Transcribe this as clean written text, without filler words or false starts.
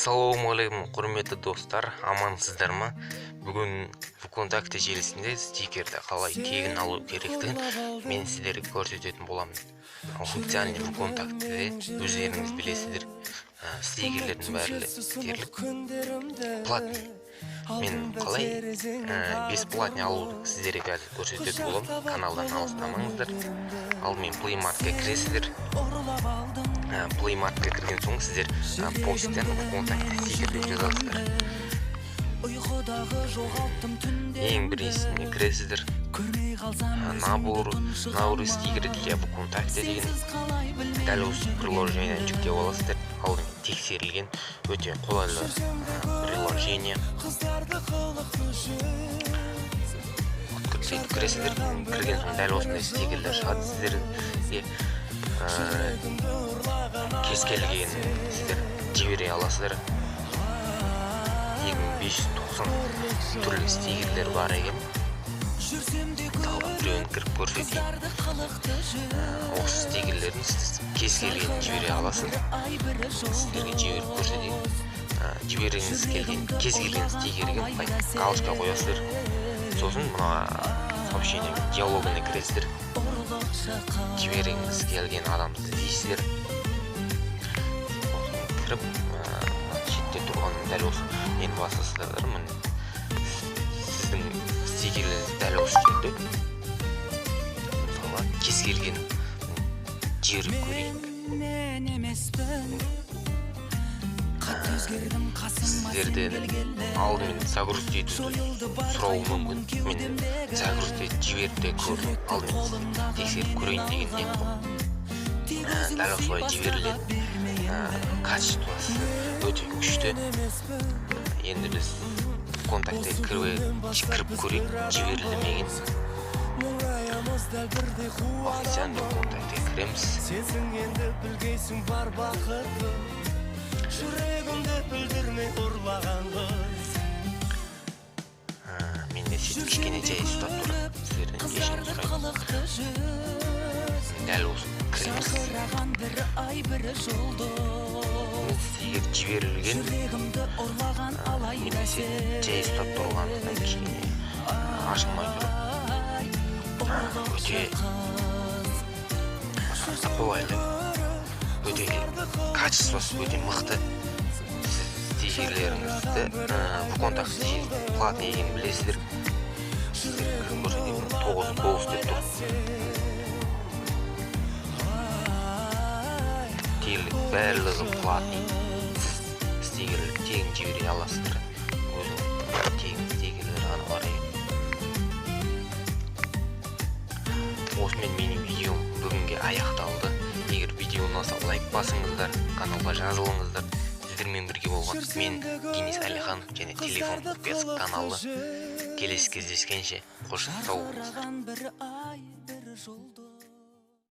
Ассалаумағалейкум, құрметті достар, амансыздар ма? Бүгін ВКонтакте желісінде стикерді қалай тегін алу керектігін мен сіздерге көрсететін боламын. Официальный ВКонтактеде өздеріңіз білесіздер, стикерлердің бәрі дерлік платный. Мен қалай бесплатный алуды сіздерге қазір көрсететін боламын. Каналдан алыстамаңыздар. Ал мен Play Marketке кіресіздер. Play Marketке кірген соң сіздер посттен ВКонтакте стикерді жазасыздар. Ең біріншісіне кіресіздер. Набор стикері для ВКонтакте деген дәл осы приложениені жүктеп аласыздар. Ал тексерілген өте қолайлы приложение. Кіресіздер, кірген соң дәл осындай стикерлер шығады сіздерге. Кез келген сіздер жібере аласыздар. 2590 түрлі стикерлер бар екен. Біреуін кіріп көрсетейін. Осы стикерлерін сіз кез келген жібере аласыз. Сіздерге жіберіп көрсетейін. Жібергіңіз келген кез келген стикерге галочка қоясыздар. Сосын мына сообщение диалогына кіресіздер. Жібергіңіз келген адамды іздейсіздер. Кіріп шетте тұрған дәл осы мен басасыздар. Сіздің стикерлеріңіз дәл осы жерде. Мысалы кез келген жіберіп көрейік. Сіздерден алдымен загрузить етуді сұрауы мүмкін. Мен загрузить жіберіп те көрдім. Алдымен тексеріп көрейін деген ниет. Дәл осылай жіберіледі. Качествосы өте күшті. Енді біз ВКонтакте кіріп көрейік, жіберілді меген. Официальный ВКонтакте кіреміз. Менде сөйтіп кішкене жай ұстап тұр. Сіздерден кешірім сұраймын. Дәл осы кіреміз. Егер жіберілген немесе жай ұстап тұрғандықтан кішкене ашылмай тұр. Өте қолайлы. Өте качествосы өте мықты. Стикерлеріңізді ВКонтакте платный екенін білесіздер. Сіздерге көрсетейін, 9 голос деп тұр. Дерлік барлығы платный. Стикерлер тегін жібере аласыздар. Өзің тегін стикерлер ғана бар екен. Осымен менің видеом бүгінге аяқталды. Егер видео ұнаса лайк басыңыздар, каналға жазылыңыздар. Сіздермен бірге болған мен Денис Әлиханов және телефон без каналы. Келесі кездескенше қош сау болыңыздар.